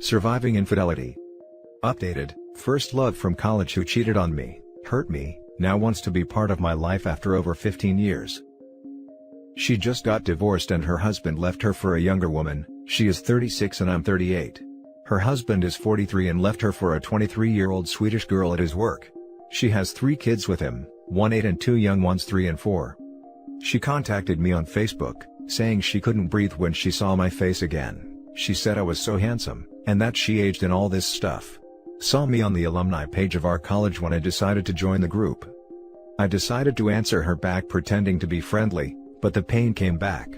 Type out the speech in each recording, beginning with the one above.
Surviving infidelity. Updated, first love from college who cheated on me, hurt me, now wants to be part of my life after over 15 years. She just got divorced and her husband left her for a younger woman. She is 36 and I'm 38. Her husband is 43 and left her for a 23-year-old Swedish girl at his work. She has 3 kids with him, one 8 and 2 young ones 3 and 4. She contacted me on Facebook, saying she couldn't breathe when she saw my face again. She said I was so handsome, and that she aged and all this stuff. Saw me on the alumni page of our college when I decided to join the group. I decided to answer her back pretending to be friendly, but the pain came back.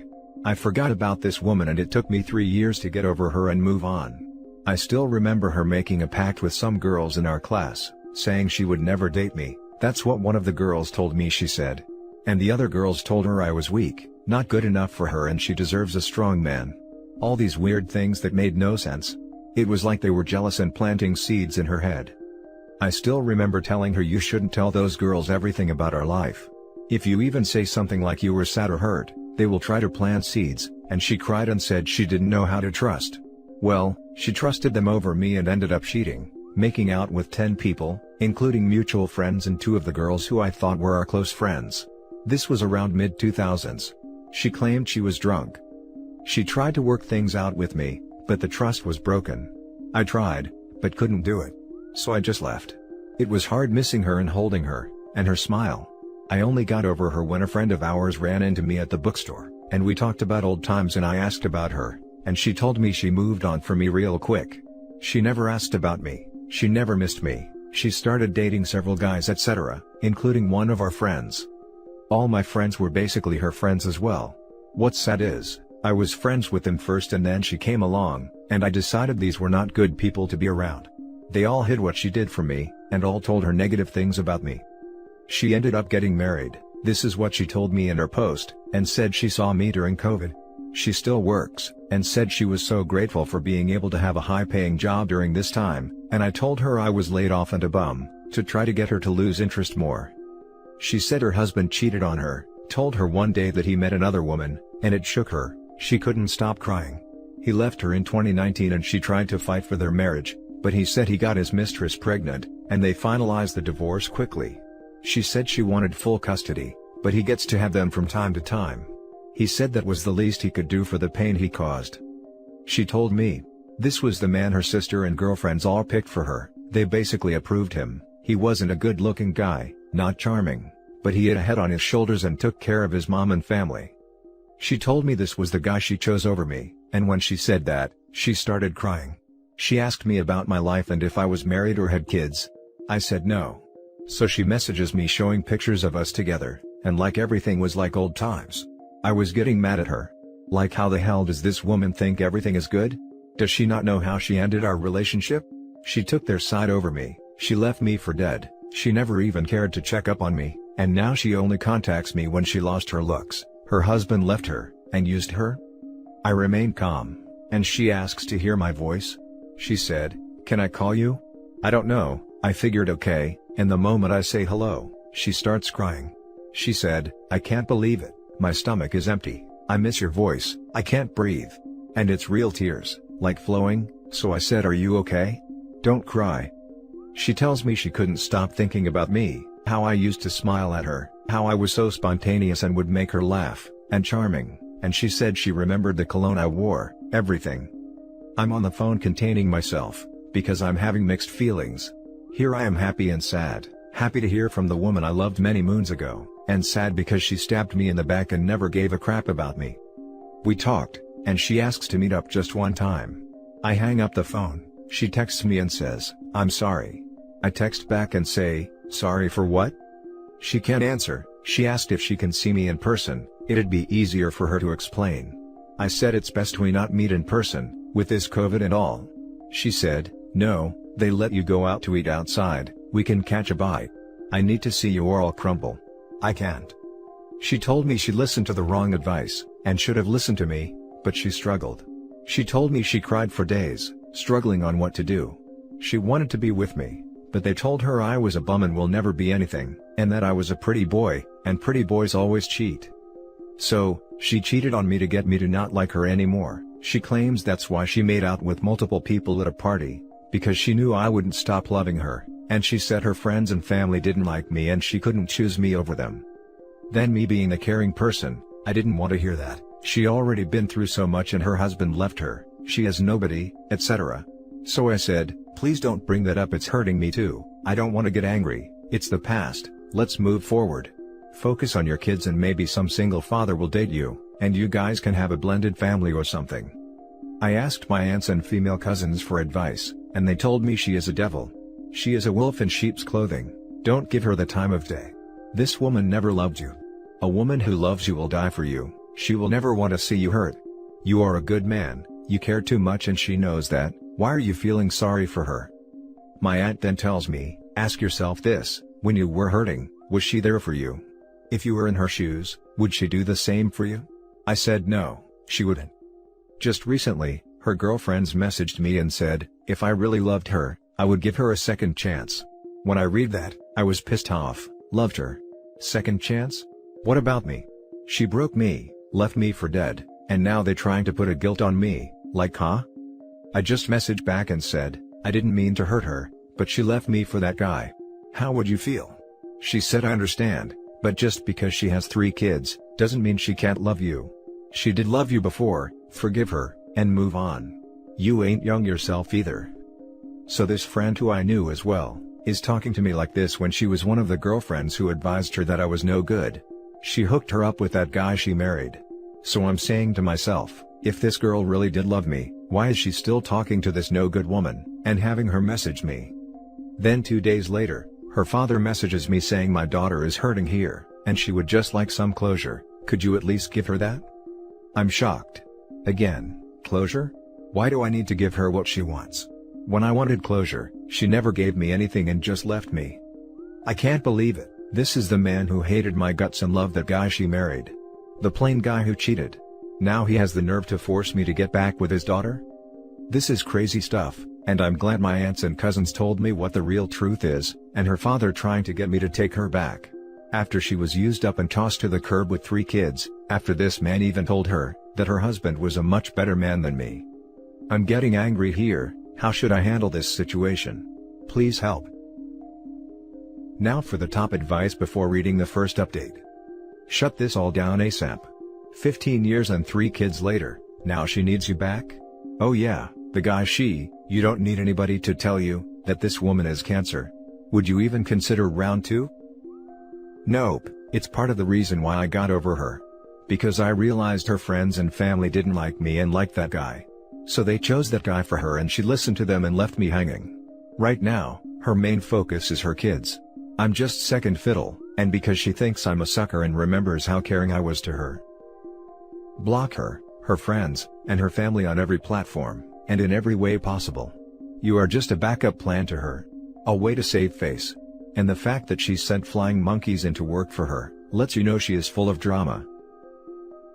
I forgot about this woman and it took me 3 years to get over her and move on. I still remember her making a pact with some girls in our class, saying she would never date me. That's what one of the girls told me, she said. And the other girls told her I was weak, not good enough for her and she deserves a strong man. All these weird things that made no sense. It was like they were jealous and planting seeds in her head. I still remember telling her you shouldn't tell those girls everything about our life. If you even say something like you were sad or hurt, they will try to plant seeds, and she cried and said she didn't know how to trust. Well, she trusted them over me and ended up cheating, making out with 10 people, including mutual friends and 2 of the girls who I thought were our close friends. This was around mid-2000s. She claimed she was drunk. She tried to work things out with me, but the trust was broken. I tried, but couldn't do it. So I just left. It was hard missing her and holding her, and her smile. I only got over her when a friend of ours ran into me at the bookstore, and we talked about old times and I asked about her, and she told me she moved on from me real quick. She never asked about me, she never missed me, she started dating several guys etc., including one of our friends. All my friends were basically her friends as well. What's sad is, I was friends with them first and then she came along, and I decided these were not good people to be around. They all hid what she did for me, and all told her negative things about me. She ended up getting married, this is what she told me in her post, and said she saw me during COVID. She still works, and said she was so grateful for being able to have a high-paying job during this time, and I told her I was laid off and a bum, to try to get her to lose interest more. She said her husband cheated on her, told her one day that he met another woman, and it shook her. She couldn't stop crying. He left her in 2019 and she tried to fight for their marriage, but he said he got his mistress pregnant, and they finalized the divorce quickly. She said she wanted full custody, but he gets to have them from time to time. He said that was the least he could do for the pain he caused. She told me, this was the man her sister and girlfriends all picked for her, they basically approved him. He wasn't a good-looking guy, not charming, but he had a head on his shoulders and took care of his mom and family. She told me this was the guy she chose over me, and when she said that, she started crying. She asked me about my life and if I was married or had kids. I said no. So she messages me showing pictures of us together, and like everything was like old times. I was getting mad at her. Like, how the hell does this woman think everything is good? Does she not know how she ended our relationship? She took their side over me, she left me for dead, she never even cared to check up on me, and now she only contacts me when she lost her looks. Her husband left her, and used her? I remain calm, and she asks to hear my voice. She said, can I call you? I don't know, I figured okay, and the moment I say hello, she starts crying. She said, I can't believe it, my stomach is empty, I miss your voice, I can't breathe. And it's real tears, like flowing, so I said, are you okay? Don't cry. She tells me she couldn't stop thinking about me, how I used to smile at her, how I was so spontaneous and would make her laugh, and charming, and she said she remembered the cologne I wore, everything. I'm on the phone containing myself, because I'm having mixed feelings. Here I am, happy and sad, happy to hear from the woman I loved many moons ago, and sad because she stabbed me in the back and never gave a crap about me. We talked, and she asks to meet up just one time. I hang up the phone, she texts me and says, I'm sorry. I text back and say, sorry for what? She can't answer. She asked if she can see me in person, it'd be easier for her to explain. I said it's best we not meet in person, with this COVID and all. She said, no, they let you go out to eat outside, we can catch a bite. I need to see you or I'll crumble. I can't. She told me she listened to the wrong advice, and should have listened to me, but she struggled. She told me she cried for days, struggling on what to do. She wanted to be with me, but they told her I was a bum and will never be anything, and that I was a pretty boy, and pretty boys always cheat. So, she cheated on me to get me to not like her anymore. She claims that's why she made out with multiple people at a party, because she knew I wouldn't stop loving her, and she said her friends and family didn't like me and she couldn't choose me over them. Then me being a caring person, I didn't want to hear that. She already been through so much and her husband left her, she has nobody, etc. So I said, please don't bring that up, it's hurting me too. I don't want to get angry, it's the past, let's move forward. Focus on your kids and maybe some single father will date you, and you guys can have a blended family or something. I asked my aunts and female cousins for advice, and they told me she is a devil. She is a wolf in sheep's clothing, don't give her the time of day. This woman never loved you. A woman who loves you will die for you, she will never want to see you hurt. You are a good man, you care too much and she knows that, why are you feeling sorry for her? My aunt then tells me, ask yourself this, when you were hurting, was she there for you? If you were in her shoes, would she do the same for you? I said no, she wouldn't. Just recently, her girlfriends messaged me and said, if I really loved her, I would give her a second chance. When I read that, I was pissed off. Loved her. Second chance? What about me? She broke me, left me for dead, and now they trying to put a guilt on me, like huh? I just messaged back and said, I didn't mean to hurt her, but she left me for that guy. How would you feel? She said I understand, but just because she has 3 kids, doesn't mean she can't love you. She did love you before, forgive her, and move on. You ain't young yourself either. So this friend who I knew as well, is talking to me like this when she was one of the girlfriends who advised her that I was no good. She hooked her up with that guy she married. So I'm saying to myself, if this girl really did love me, why is she still talking to this no good woman, and having her message me? Then 2 days later, her father messages me saying my daughter is hurting here, and she would just like some closure, could you at least give her that? I'm shocked. Again, closure? Why do I need to give her what she wants? When I wanted closure, she never gave me anything and just left me. I can't believe it, this is the man who hated my guts and loved that guy she married. The plain guy who cheated. Now he has the nerve to force me to get back with his daughter? This is crazy stuff, and I'm glad my aunts and cousins told me what the real truth is, and her father trying to get me to take her back. After she was used up and tossed to the curb with 3 kids, after this man even told her, that her husband was a much better man than me. I'm getting angry here, how should I handle this situation? Please help. Now for the top advice before reading the first update. Shut this all down ASAP. 15 years and 3 kids later, now she needs you back? Oh yeah, the guy you don't need anybody to tell you, that this woman is cancer. Would you even consider round 2? Nope, it's part of the reason why I got over her. Because I realized her friends and family didn't like me and liked that guy. So they chose that guy for her and she listened to them and left me hanging. Right now, her main focus is her kids. I'm just second fiddle, and because she thinks I'm a sucker and remembers how caring I was to her. Block her, her friends, and her family on every platform, and in every way possible. You are just a backup plan to her. A way to save face. And the fact that she sent flying monkeys into work for her, lets you know she is full of drama.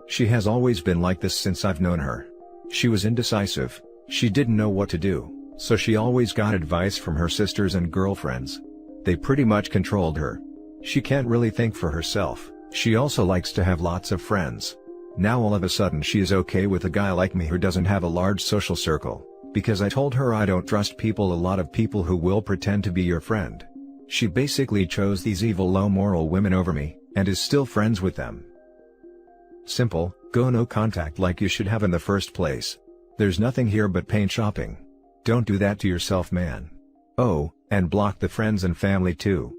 She has always been like this since I've known her. She was indecisive, she didn't know what to do, so she always got advice from her sisters and girlfriends. They pretty much controlled her. She can't really think for herself, she also likes to have lots of friends. Now all of a sudden she is okay with a guy like me who doesn't have a large social circle, because I told her I don't trust people, a lot of people who will pretend to be your friend. She basically chose these evil low moral women over me, and is still friends with them. Simple, go no contact like you should have in the first place. There's nothing here but paint shopping. Don't do that to yourself, man. Oh, and block the friends and family too.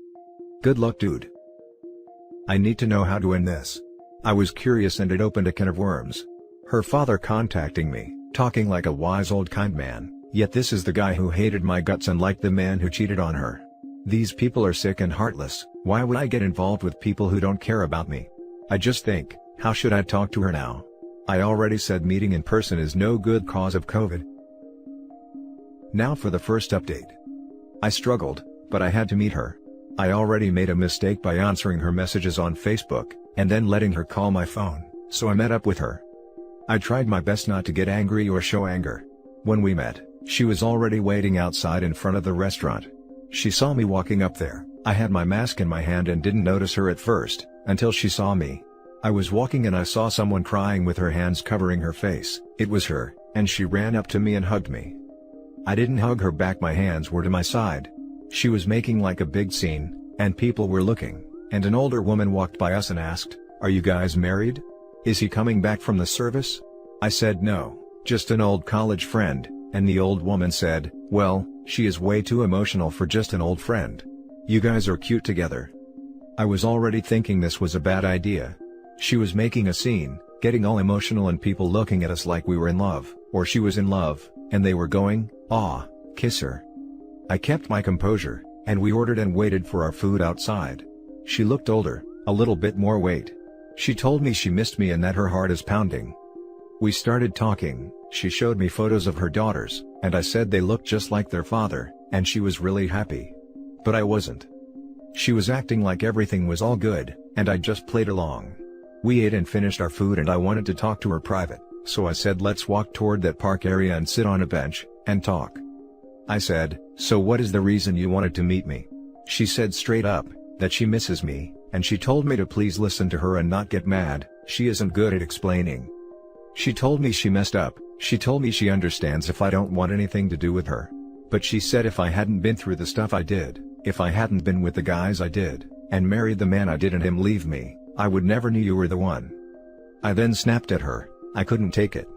Good luck, dude. I need to know how to end this. I was curious and it opened a can of worms. Her father contacting me, talking like a wise old kind man, yet this is the guy who hated my guts and liked the man who cheated on her. These people are sick and heartless, why would I get involved with people who don't care about me? I just think, how should I talk to her now? I already said meeting in person is no good cause of COVID. Now for the first update. I struggled, but I had to meet her. I already made a mistake by answering her messages on Facebook, and then letting her call my phone, so I met up with her. I tried my best not to get angry or show anger. When we met, she was already waiting outside in front of the restaurant. She saw me walking up there, I had my mask in my hand and didn't notice her at first, until she saw me. I was walking and I saw someone crying with her hands covering her face. It was her, and she ran up to me and hugged me. I didn't hug her back, my hands were to my side. She was making like a big scene, and people were looking, and an older woman walked by us and asked, "Are you guys married? Is he coming back from the service?" I said no, just an old college friend, and the old woman said, "Well, she is way too emotional for just an old friend. You guys are cute together." I was already thinking this was a bad idea. She was making a scene, getting all emotional and people looking at us like we were in love, or she was in love, and they were going, "Aw, kiss her." I kept my composure, and we ordered and waited for our food outside. She looked older, a little bit more weight. She told me she missed me and that her heart is pounding. We started talking, she showed me photos of her daughters, and I said they looked just like their father, and she was really happy. But I wasn't. She was acting like everything was all good, and I just played along. We ate and finished our food and I wanted to talk to her private, so I said let's walk toward that park area and sit on a bench, and talk. I said, "So what is the reason you wanted to meet me?" She said straight up, that she misses me, and she told me to please listen to her and not get mad, she isn't good at explaining. She told me she messed up, she told me she understands if I don't want anything to do with her. But she said if I hadn't been through the stuff I did, if I hadn't been with the guys I did, and married the man I did and him leave me, I would never knew you were the one. I then snapped at her, I couldn't take it.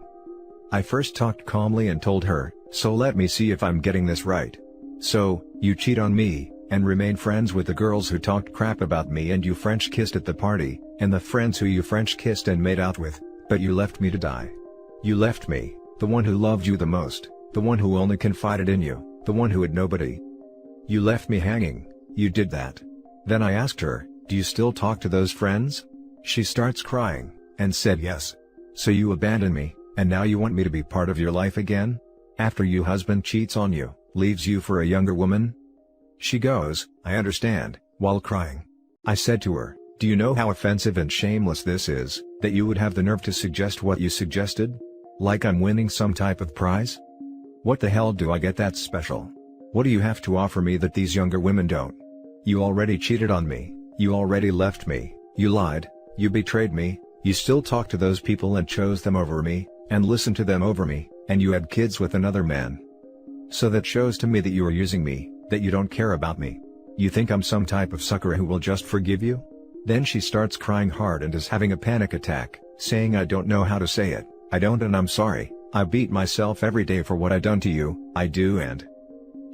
I first talked calmly and told her, "So let me see if I'm getting this right. So, you cheat on me, and remain friends with the girls who talked crap about me and you French kissed at the party, and the friends who you French kissed and made out with, but you left me to die. You left me, the one who loved you the most, the one who only confided in you, the one who had nobody. You left me hanging, you did that." Then I asked her, "Do you still talk to those friends?" She starts crying, and said yes. "So you abandoned me, and now you want me to be part of your life again? After your husband cheats on you, leaves you for a younger woman?" She goes, "I understand," while crying. I said to her, "Do you know how offensive and shameless this is, that you would have the nerve to suggest what you suggested? Like I'm winning some type of prize? What the hell do I get that's special? What do you have to offer me that these younger women don't? You already cheated on me, you already left me, you lied, you betrayed me, you still talk to those people and chose them over me, and listen to them over me, and you had kids with another man. So that shows to me that you are using me, that you don't care about me. You think I'm some type of sucker who will just forgive you?" Then she starts crying hard and is having a panic attack, saying I don't know how to say it, I don't and I'm sorry, I beat myself every day for what I done to you, I do and.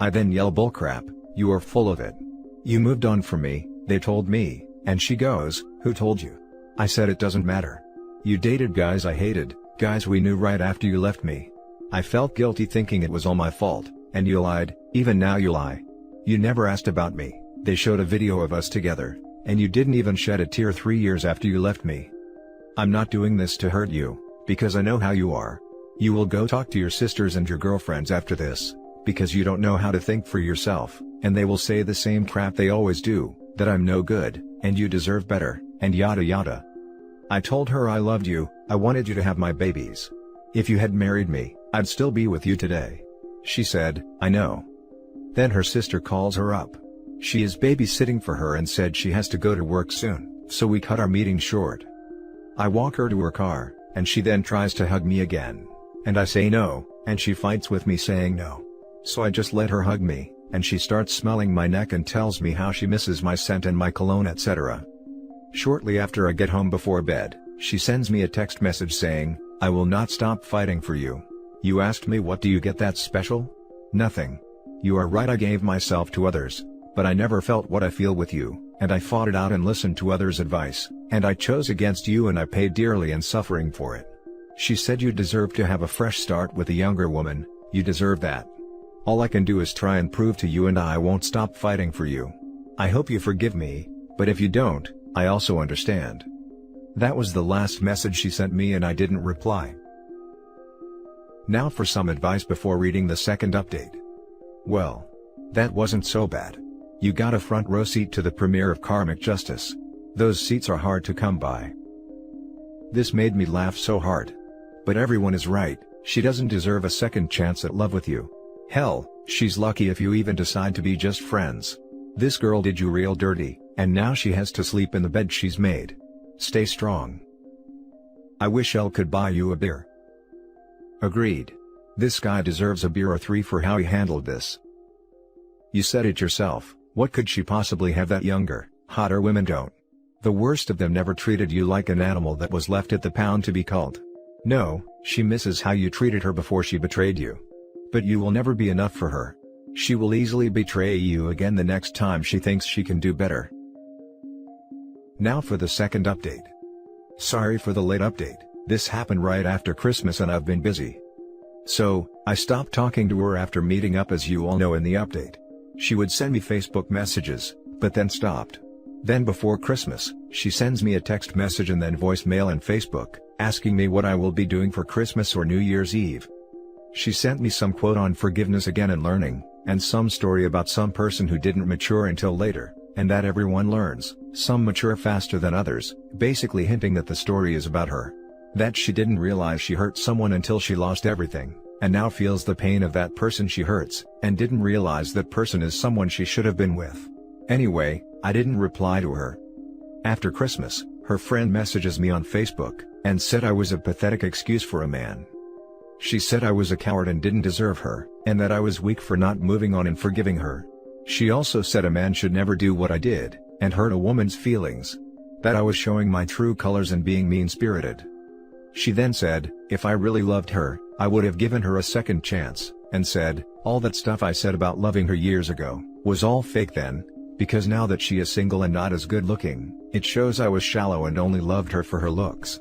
I then yell bullcrap, you are full of it. You moved on from me, they told me, and she goes, who told you? I said it doesn't matter. You dated guys I hated, guys we knew right after you left me. I felt guilty thinking it was all my fault, and you lied, even now you lie. You never asked about me, they showed a video of us together, and you didn't even shed a tear 3 years after you left me. I'm not doing this to hurt you, because I know how you are. You will go talk to your sisters and your girlfriends after this, because you don't know how to think for yourself, and they will say the same crap they always do, that I'm no good, and you deserve better, and yada yada. I told her I loved you, I wanted you to have my babies. If you had married me, I'd still be with you today. She said, I know. Then her sister calls her up. She is babysitting for her and said she has to go to work soon, so we cut our meeting short. I walk her to her car, and she then tries to hug me again. And I say no, and she fights with me saying no. So I just let her hug me, and she starts smelling my neck and tells me how she misses my scent and my cologne etc. Shortly after I get home before bed, she sends me a text message saying, I will not stop fighting for you. You asked me what do you get that's special? Nothing. You are right, I gave myself to others, but I never felt what I feel with you, and I fought it out and listened to others' advice, and I chose against you and I paid dearly and suffering for it. She said you deserve to have a fresh start with a younger woman, you deserve that. All I can do is try and prove to you and I won't stop fighting for you. I hope you forgive me, but if you don't, I also understand. That was the last message she sent me and I didn't reply. Now for some advice before reading the second update. Well, that wasn't so bad. You got a front row seat to the premiere of Karmic Justice. Those seats are hard to come by. This made me laugh so hard. But everyone is right, she doesn't deserve a second chance at love with you. Hell, she's lucky if you even decide to be just friends. This girl did you real dirty, and now she has to sleep in the bed she's made. Stay strong. I wish Elle could buy you a beer. Agreed. This guy deserves a beer or three for how he handled this. You said it yourself, what could she possibly have that younger, hotter women don't? The worst of them never treated you like an animal that was left at the pound to be culled. No, she misses how you treated her before she betrayed you. But you will never be enough for her. She will easily betray you again the next time she thinks she can do better. Now for the second update. Sorry for the late update, this happened right after Christmas and I've been busy. So, I stopped talking to her after meeting up, as you all know in the update. She would send me Facebook messages, but then stopped. Then before Christmas, she sends me a text message and then voicemail and Facebook, asking me what I will be doing for Christmas or New Year's Eve. She sent me some quote on forgiveness again and learning, and some story about some person who didn't mature until later, and that everyone learns, some mature faster than others, basically hinting that the story is about her. That she didn't realize she hurt someone until she lost everything, and now feels the pain of that person she hurts, and didn't realize that person is someone she should have been with. Anyway, I didn't reply to her. After Christmas, her friend messages me on Facebook, and said I was a pathetic excuse for a man. She said I was a coward and didn't deserve her, and that I was weak for not moving on and forgiving her. She also said a man should never do what I did, and hurt a woman's feelings. That I was showing my true colors and being mean-spirited. She then said, if I really loved her, I would have given her a second chance, and said, all that stuff I said about loving her years ago, was all fake then, because now that she is single and not as good looking, it shows I was shallow and only loved her for her looks.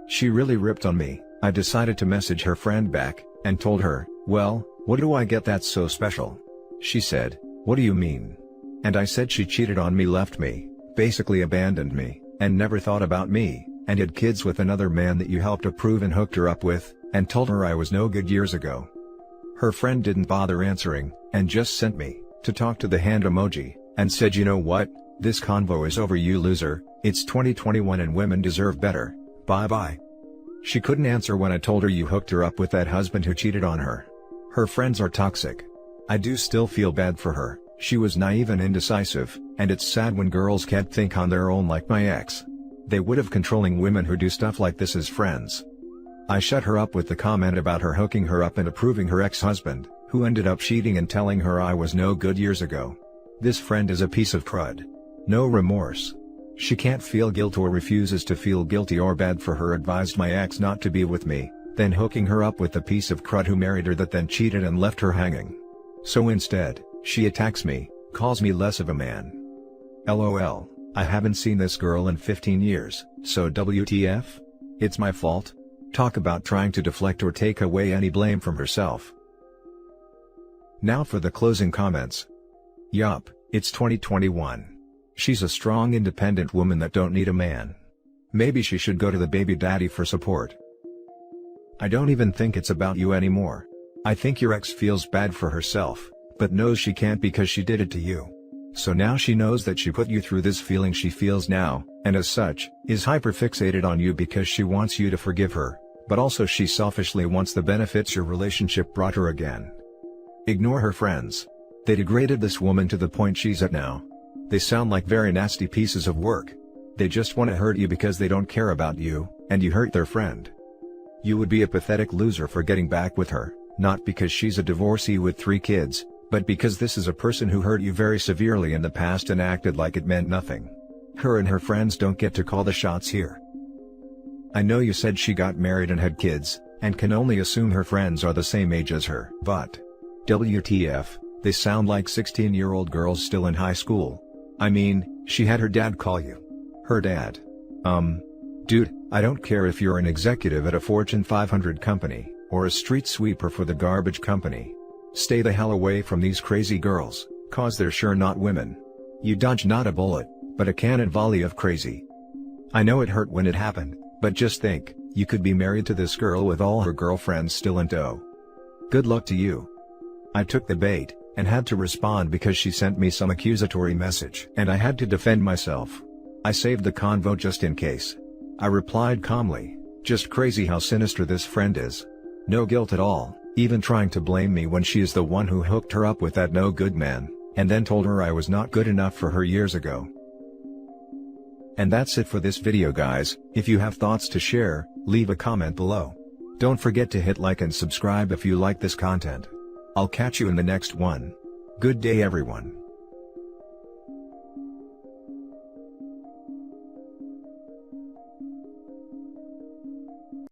She really ripped on me. I decided to message her friend back, and told her, well, what do I get that's so special? She said, what do you mean? And I said she cheated on me, left me, basically abandoned me, and never thought about me, and had kids with another man that you helped approve and hooked her up with, and told her I was no good years ago. Her friend didn't bother answering, and just sent me, to talk to the hand emoji, and said, you know what, this convo is over, you loser, it's 2021 and women deserve better, bye bye. She couldn't answer when I told her you hooked her up with that husband who cheated on her. Her friends are toxic. I do still feel bad for her, she was naive and indecisive, and it's sad when girls can't think on their own like my ex. They would have controlling women who do stuff like this as friends. I shut her up with the comment about her hooking her up and approving her ex-husband, who ended up cheating and telling her I was no good years ago. This friend is a piece of crud. No remorse. She can't feel guilt or refuses to feel guilty or bad for her, advised my ex not to be with me, then hooking her up with the piece of crud who married her that then cheated and left her hanging. So instead, she attacks me, calls me less of a man. LOL, I haven't seen this girl in 15 years, so WTF? It's my fault? Talk about trying to deflect or take away any blame from herself. Now for the closing comments. Yup, it's 2021. She's a strong independent woman that don't need a man. Maybe she should go to the baby daddy for support. I don't even think it's about you anymore. I think your ex feels bad for herself, but knows she can't because she did it to you. So now she knows that she put you through this feeling she feels now, and as such, is hyperfixated on you because she wants you to forgive her, but also she selfishly wants the benefits your relationship brought her again. Ignore her friends. They degraded this woman to the point she's at now. They sound like very nasty pieces of work. They just want to hurt you because they don't care about you, and you hurt their friend. You would be a pathetic loser for getting back with her, not because she's a divorcee with 3 kids, but because this is a person who hurt you very severely in the past and acted like it meant nothing. Her and her friends don't get to call the shots here. I know you said she got married and had kids, and can only assume her friends are the same age as her, but WTF, they sound like 16-year-old girls still in high school. I mean, she had her dad call you. Her dad. Dude, I don't care if you're an executive at a Fortune 500 company, or a street sweeper for the garbage company. Stay the hell away from these crazy girls, cause they're sure not women. You dodge not a bullet, but a cannon volley of crazy. I know it hurt when it happened, but just think, you could be married to this girl with all her girlfriends still in tow. Good luck to you. I took the bait, and had to respond because she sent me some accusatory message, and I had to defend myself. I saved the convo just in case. I replied calmly, just crazy how sinister this friend is. No guilt at all, even trying to blame me when she is the one who hooked her up with that no good man, and then told her I was not good enough for her years ago. And that's it for this video guys. If you have thoughts to share, leave a comment below. Don't forget to hit like and subscribe if you like this content. I'll catch you in the next one. Good day everyone.